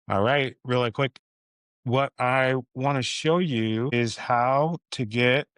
All right, really quick. What I want to show you is how to get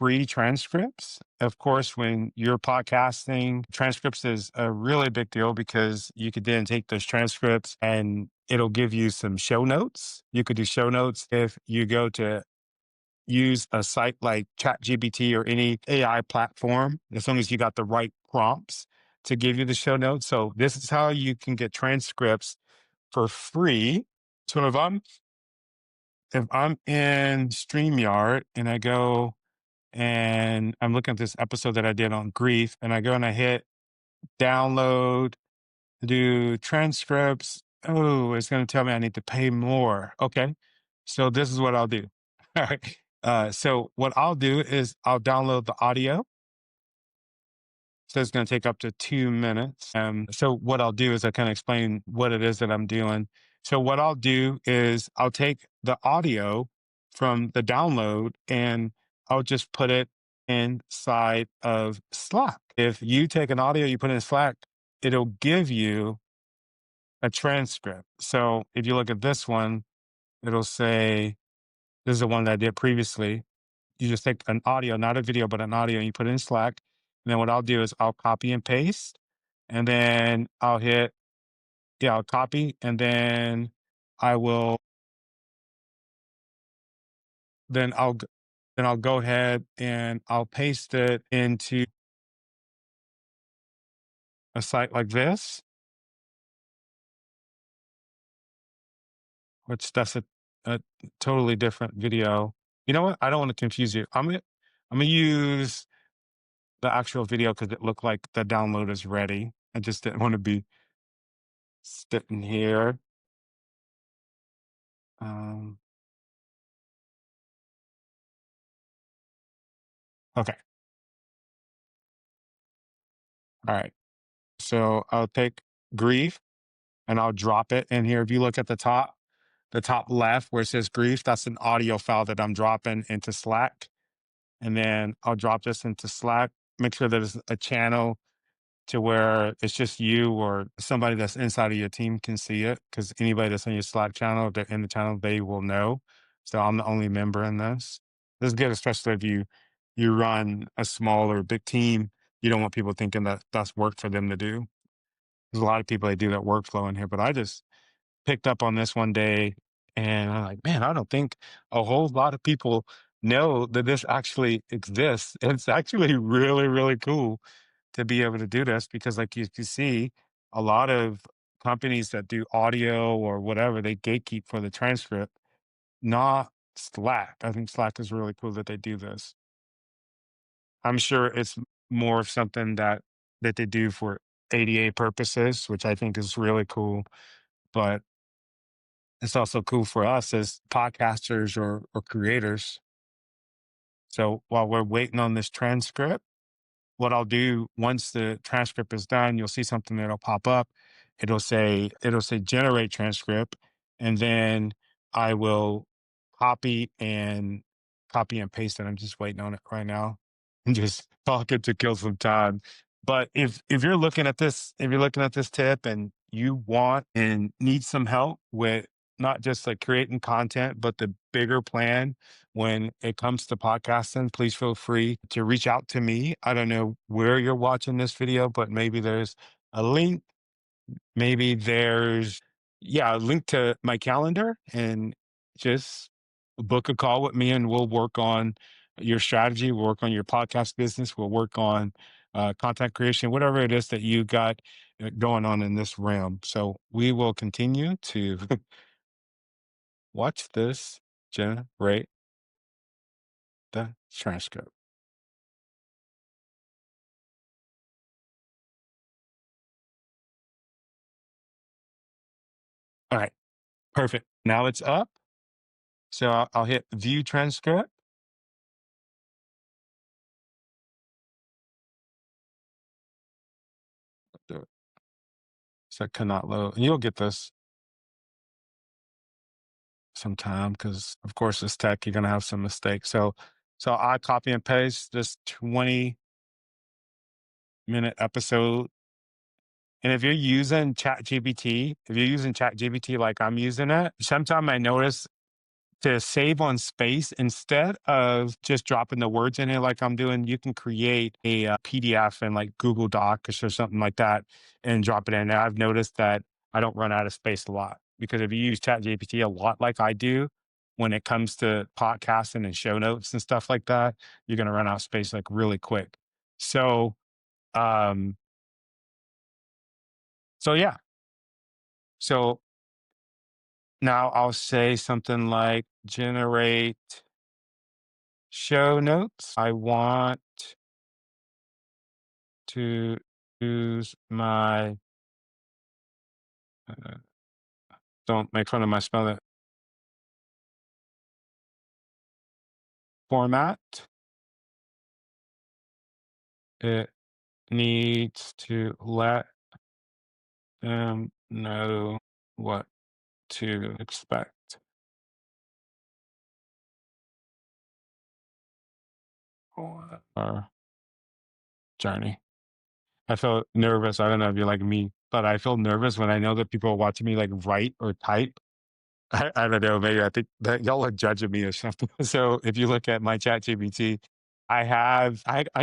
free transcripts. Of course, when you're podcasting, transcripts is a really big deal because you could then take those transcripts and it'll give you some show notes. You could do show notes if you go to use a site like ChatGPT or any AI platform, as long as you got the right prompts to give you the show notes. So this is how you can get transcripts for free. So if I'm in StreamYard and I go and I'm looking at this episode that I did on grief, and I go and I hit download, do transcripts. Oh, it's going to tell me I need to pay more. Okay. So this is what I'll do. All right. So what I'll do is I'll download the audio. So it's going to take up to 2 minutes. So what I'll do is I kind of explain what it is that I'm doing. So what I'll do is I'll take the audio from the download and I'll just put it inside of Slack. If you take an audio, you put it in Slack, it'll give you a transcript. So if you look at this one, it'll say, this is the one that I did previously. You just take an audio, not a video, but an audio, and you put it in Slack. And then what I'll do is I'll copy and paste, and then I'll hit, yeah, I'll copy, and then I will, then then I'll go ahead and I'll paste it into a site like this, which that's a totally different video. You know what? I don't want to confuse you. I'm gonna use the actual video because it looked like the download is ready. I just didn't want to be sitting here. Um, okay. All right. So I'll take grief and I'll drop it in here. If you look at the top left where it says grief, that's an audio file that I'm dropping into Slack. And then I'll drop this into Slack. Make sure that it's a channel to where it's just you or somebody that's inside of your team can see it. Because anybody that's in your Slack channel, if they're in the channel, they will know. So I'm the only member in this. This is good, especially if you run a small or big team. You don't want people thinking that that's work for them to do. There's a lot of people that do that workflow in here, but I just picked up on this one day and I'm like, man, I don't think a whole lot of people know that this actually exists. It's actually really, really cool to be able to do this because, like you can see, a lot of companies that do audio or whatever, they gatekeep for the transcript, not Slack. I think Slack is really cool that they do this. I'm sure it's more of something that they do for ADA purposes, which I think is really cool. But it's also cool for us as podcasters or creators. So while we're waiting on this transcript, what I'll do once the transcript is done, you'll see something that'll pop up. It'll say generate transcript, and then I will copy and copy and paste it. I'm just waiting on it right now and just talking to kill some time. But if you're looking at this, if you're looking at this tip and you want and need some help with not just like creating content, but the bigger plan when it comes to podcasting, please feel free to reach out to me. I don't know where you're watching this video, but maybe there's a link. Maybe there's, yeah, a link to my calendar and just book a call with me and we'll work on your strategy. We'll work on your podcast business. We'll work on content creation, whatever it is that you got going on in this realm. So we will continue to watch this generate the transcript. All right, perfect. Now it's up. So I'll hit view transcript. So cannot load. And you'll get this sometime because, of course, it's tech. You're going to have some mistakes. So I copy and paste this 20-minute episode And if you're using ChatGPT like I'm using it, sometimes I notice to save on space, instead of just dropping the words in it like I'm doing, you can create a PDF in like Google Docs or something like that and drop it in. And I've noticed that I don't run out of space a lot, because if you use ChatGPT a lot like I do, when it comes to podcasting and show notes and stuff like that, you're going to run out of space like really quick. So, um, so yeah. So now I'll say something like generate show notes. I want to use my uh, don't make fun of my spelling format. It needs to let them know what to expect for our journey. I feel nervous. I don't know if you're like me, but I feel nervous when I know that people are watching me like write or type. I don't know. Maybe I think that y'all are judging me or something. So if you look at my chat GPT, I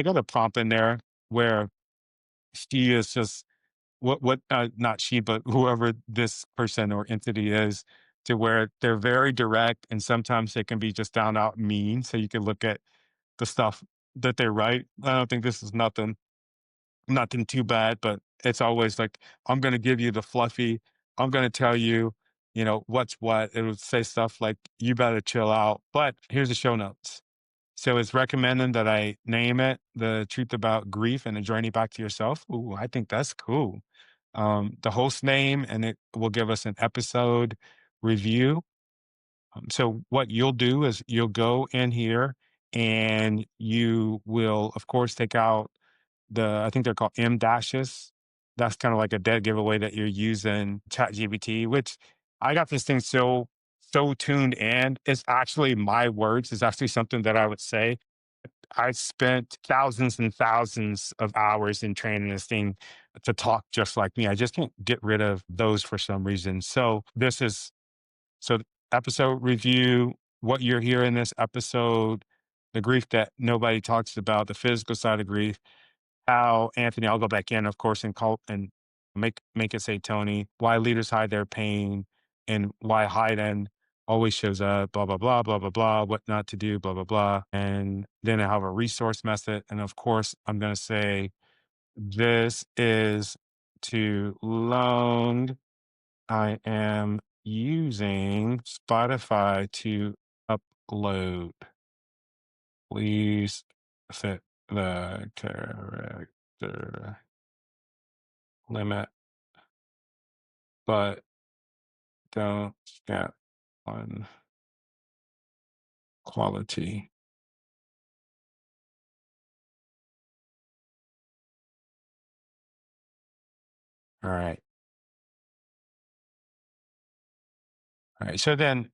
got a prompt in there where she is just not she, but whoever this person or entity is, to where they're very direct, and sometimes they can be just down out mean. So you can look at the stuff that they write. I don't think this is nothing too bad, but it's always like, I'm going to give you the fluffy, I'm going to tell you, what's what. It would say stuff like, you better chill out. But here's the show notes. So it's recommending that I name it The Truth About Grief and a Journey Back to Yourself. Ooh, I think that's cool. The host name, and it will give us an episode review. So what you'll do is you'll go in here and you will, of course, take out I think they're called M dashes. That's kind of like a dead giveaway that you're using ChatGPT, which I got this thing so tuned in. It's actually my words. It's actually something that I would say. I spent thousands and thousands of hours in training this thing to talk just like me. I just can't get rid of those for some reason. So episode review, what you're hearing in this episode, the grief that nobody talks about, the physical side of grief, how Anthony, I'll go back in, of course, and call and make it say Tony, why leaders hide their pain and why hiding always shows up, blah, blah, blah, blah, blah, blah, what not to do, blah, blah, blah. And then I have a resource method. And of course, I'm going to say, this is too long. I am using Spotify to upload. Please set the character limit, but don't skip on quality. All right. All right. So then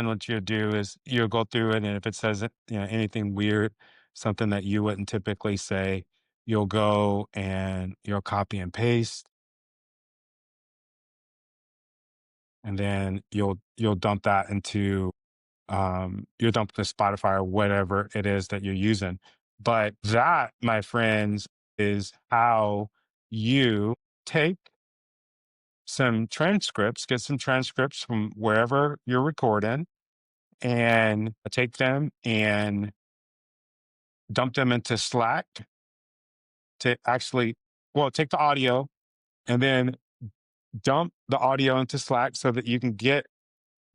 what you'll do is you'll go through it, and if it says anything weird, something that you wouldn't typically say, you'll go and you'll copy and paste, and then you'll dump that into you'll dump the Spotify or whatever it is that you're using. But that, my friends, is how you take get some transcripts from wherever you're recording, and take them and dump them into Slack to actually, well, take the audio and then dump the audio into Slack so that you can get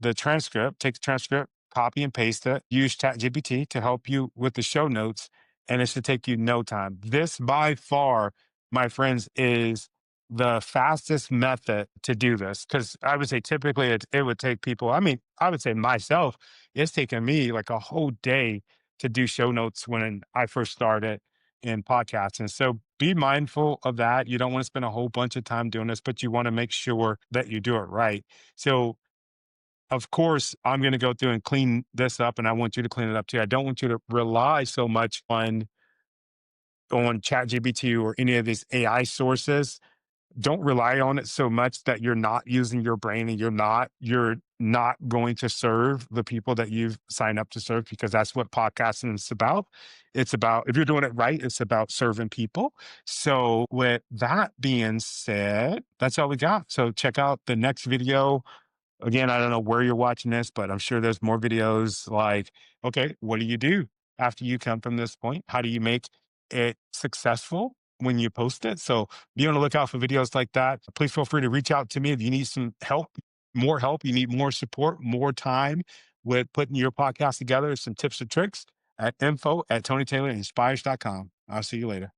take the transcript, copy and paste it, use ChatGPT to help you with the show notes, and it should take you no time. This, by far, my friends, is the fastest method to do this, because I would say typically it would take people, I mean, I would say myself, it's taken me like a whole day to do show notes when I first started in podcasting. So be mindful of that. You don't want to spend a whole bunch of time doing this, but you want to make sure that you do it right. So of course, I'm going to go through and clean this up, and I want you to clean it up too. I don't want you to rely so much on ChatGPT or any of these AI sources. don't rely on it so much that you're not using your brain and you're not going to serve the people that you've signed up to serve, because that's what podcasting is about. It's about, if you're doing it right, it's about serving people. So with that being said, that's all we got. So check out the next video. Again, I don't know where you're watching this, but I'm sure there's more videos like, okay, what do you do after you come from this point? How do you make it successful when you post it? So be on the lookout for videos like that. Please feel free to reach out to me if you need some help, you need more support, more time with putting your podcast together, some tips and tricks at info@tonytaylor.inspires.com. I'll see you later.